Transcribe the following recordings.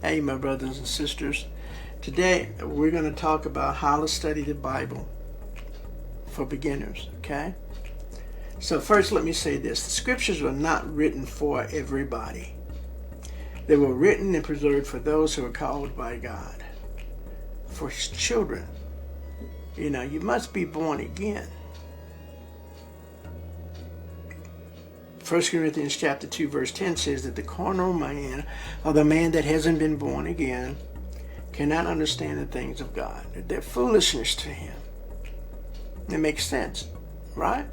Hey, my brothers and sisters. Today, we're going to talk about how to study the Bible for beginners, okay? So first, let me say this. The scriptures were not written for everybody. They were written and preserved for those who are called by God, for His children. You know, you must be born again. 1 Corinthians chapter 2 verse 10 says that the carnal man, or the man that hasn't been born again, cannot understand the things of God. They're foolishness to him. It makes sense, right?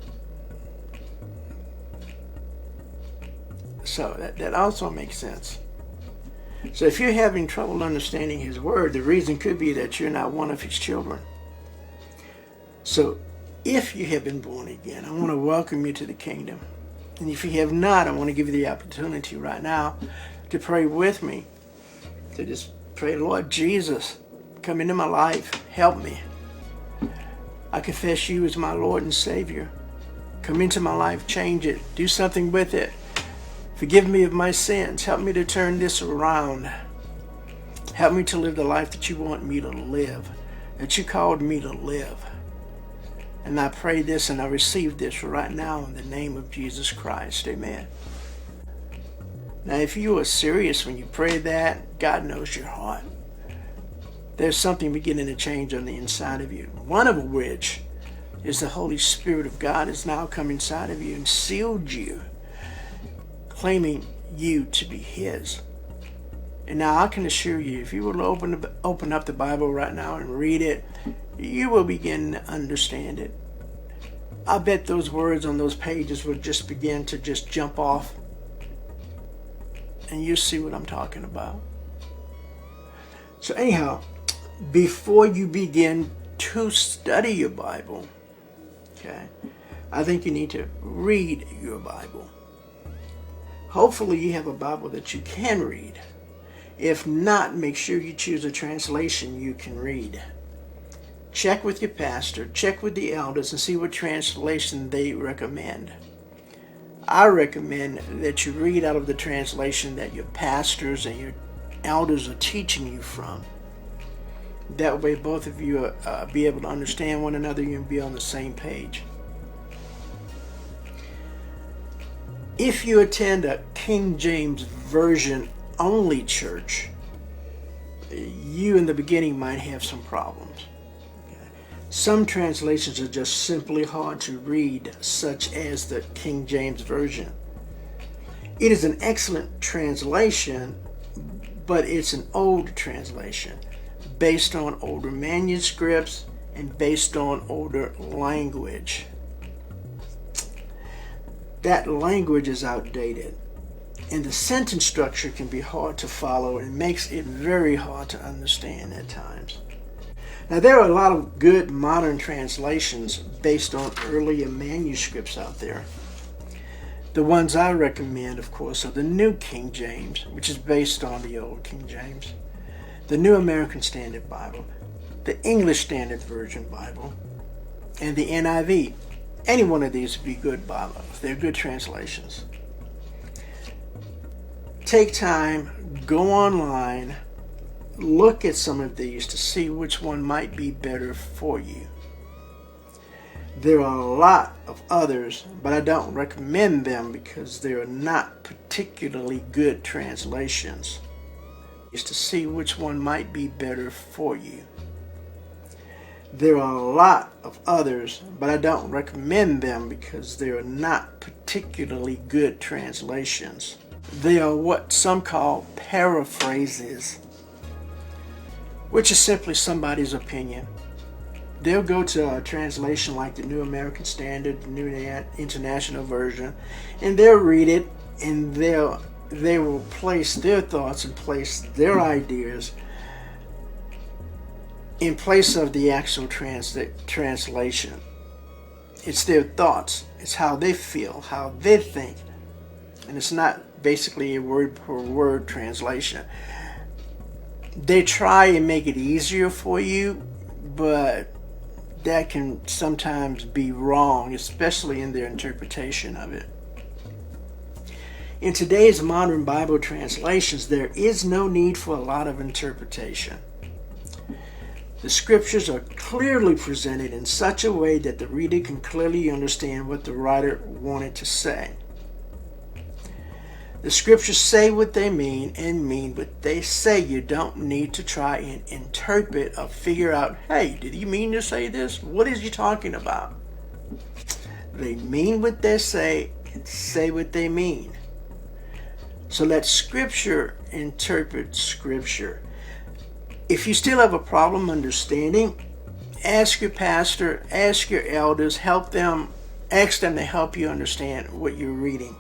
So that also makes sense. So if you're having trouble understanding His Word, the reason could be that you're not one of His children. So if you have been born again, I want to welcome you to the kingdom. And if you have not, I want to give you the opportunity right now to pray with me. To just pray, Lord Jesus, come into my life. Help me. I confess You as my Lord and Savior. Come into my life. Change it. Do something with it. Forgive me of my sins. Help me to turn this around. Help me to live the life that You want me to live, that You called me to live. And I pray this and I receive this right now in the name of Jesus Christ. Amen. Now, if you are serious when you pray that, God knows your heart. There's something beginning to change on the inside of you. One of which is the Holy Spirit of God has now come inside of you and sealed you, claiming you to be His. And now I can assure you, if you will open up the Bible right now and read it, you will begin to understand it. I bet those words on those pages will just begin to just jump off. And you'll see what I'm talking about. So anyhow, before you begin to study your Bible, okay, I think you need to read your Bible. Hopefully you have a Bible that you can read. If not, make sure you choose a translation you can read. Check with your pastor, check with the elders, and see what translation they recommend. I recommend that you read out of the translation that your pastors and your elders are teaching you from. That way both of you be able to understand one another and be on the same page. If you attend a King James Version only church, you in the beginning might have some problems. Some translations are just simply hard to read, such as the King James Version. It is an excellent translation, but it's an old translation based on older manuscripts and based on older language. That language is outdated, and the sentence structure can be hard to follow and makes it very hard to understand at times. Now, there are a lot of good modern translations based on earlier manuscripts out there. The ones I recommend, of course, are the New King James, which is based on the Old King James, the New American Standard Bible, the English Standard Version Bible, and the NIV. Any one of these would be good Bibles. They're good translations. Take time, go online, look at some of these to see which one might be better for you. There are a lot of others, but I don't recommend them because they are not particularly good translations. Is to see which one might be better for you. There are a lot of others, but I don't recommend them because they are not particularly good translations. They are what some call paraphrases, which is simply somebody's opinion. They'll go to a translation like the New American Standard, the New International Version, and they'll read it, and they will place their thoughts and place their ideas in place of the actual translation. It's their thoughts. It's how they feel, how they think. And it's not basically a word per word translation. They try and make it easier for you, but that can sometimes be wrong, especially in their interpretation of it. In today's modern Bible translations, there is no need for a lot of interpretation. The scriptures are clearly presented in such a way that the reader can clearly understand what the writer wanted to say. The scriptures say what they mean and mean what they say. You don't need to try and interpret or figure out, hey, did he mean to say this? What is he talking about? They mean what they say and say what they mean. So let Scripture interpret Scripture. If you still have a problem understanding, ask your pastor, ask your elders, ask them to help you understand what you're reading.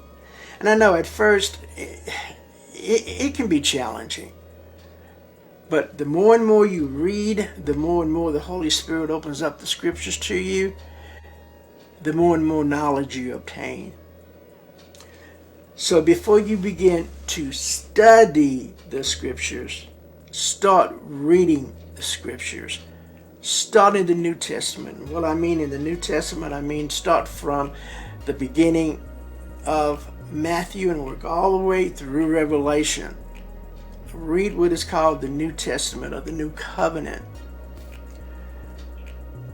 And I know at first it can be challenging. But the more and more you read, the more and more the Holy Spirit opens up the Scriptures to you, the more and more knowledge you obtain. So before you begin to study the Scriptures, start reading the Scriptures. Start in the New Testament. What I mean in the New Testament, I mean start from the beginning of Matthew and work all the way through Revelation. Read what is called the New Testament or the New Covenant.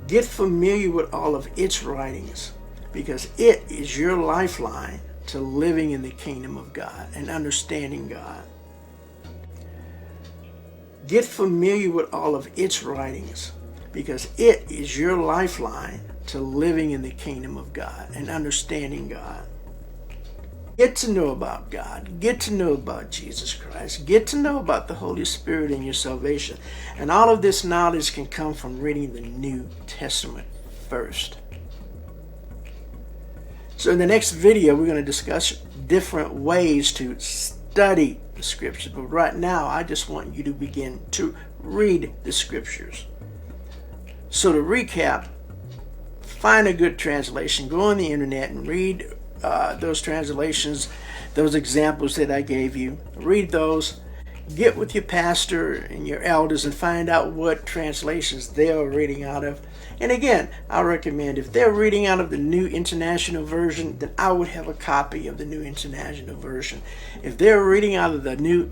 Get familiar with all of its writings, because it is your lifeline to living in the kingdom of God and understanding God. Get familiar with all of its writings, because it is your lifeline to living in the kingdom of God and understanding God. Get to know about God. Get to know about Jesus Christ. Get to know about the Holy Spirit and your salvation. And all of this knowledge can come from reading the New Testament first. So in the next video, we're going to discuss different ways to study the Scriptures. But right now, I just want you to begin to read the Scriptures. So to recap, find a good translation. Go on the internet and read those translations, those examples that I gave you. Read those. Get with your pastor and your elders and find out what translations they are reading out of. And again, I recommend if they're reading out of the New International Version, then I would have a copy of the New International Version. If they're reading out of the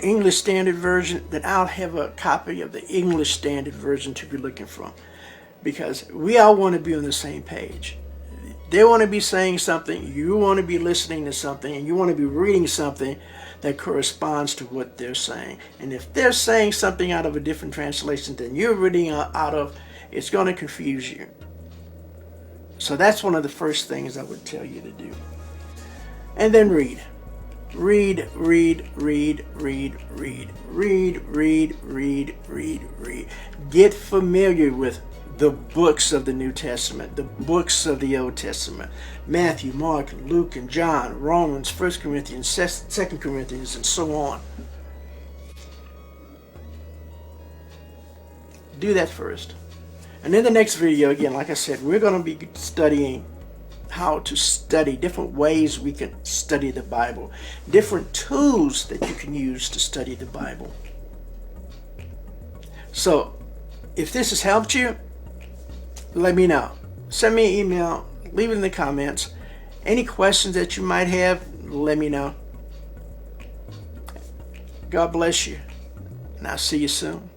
English Standard Version, then I'll have a copy of the English Standard Version to be looking from, because we all want to be on the same page. They want to be saying something, you want to be listening to something, and you want to be reading something that corresponds to what they're saying. And if they're saying something out of a different translation than you're reading out of, it's going to confuse you. So that's one of the first things I would tell you to do. And then read. Read, read, read, read, read, read, read, read, read, read. Get familiar with the books of the New Testament, the books of the Old Testament, Matthew, Mark, Luke, and John, Romans, 1 Corinthians, 2 Corinthians, and so on. Do that first. And in the next video, again, like I said, we're going to be studying how to study, different ways we can study the Bible, different tools that you can use to study the Bible. So, if this has helped you, let me know. Send me an email, leave it in the comments. Any questions that you might have, let me know. God bless you, and I'll see you soon.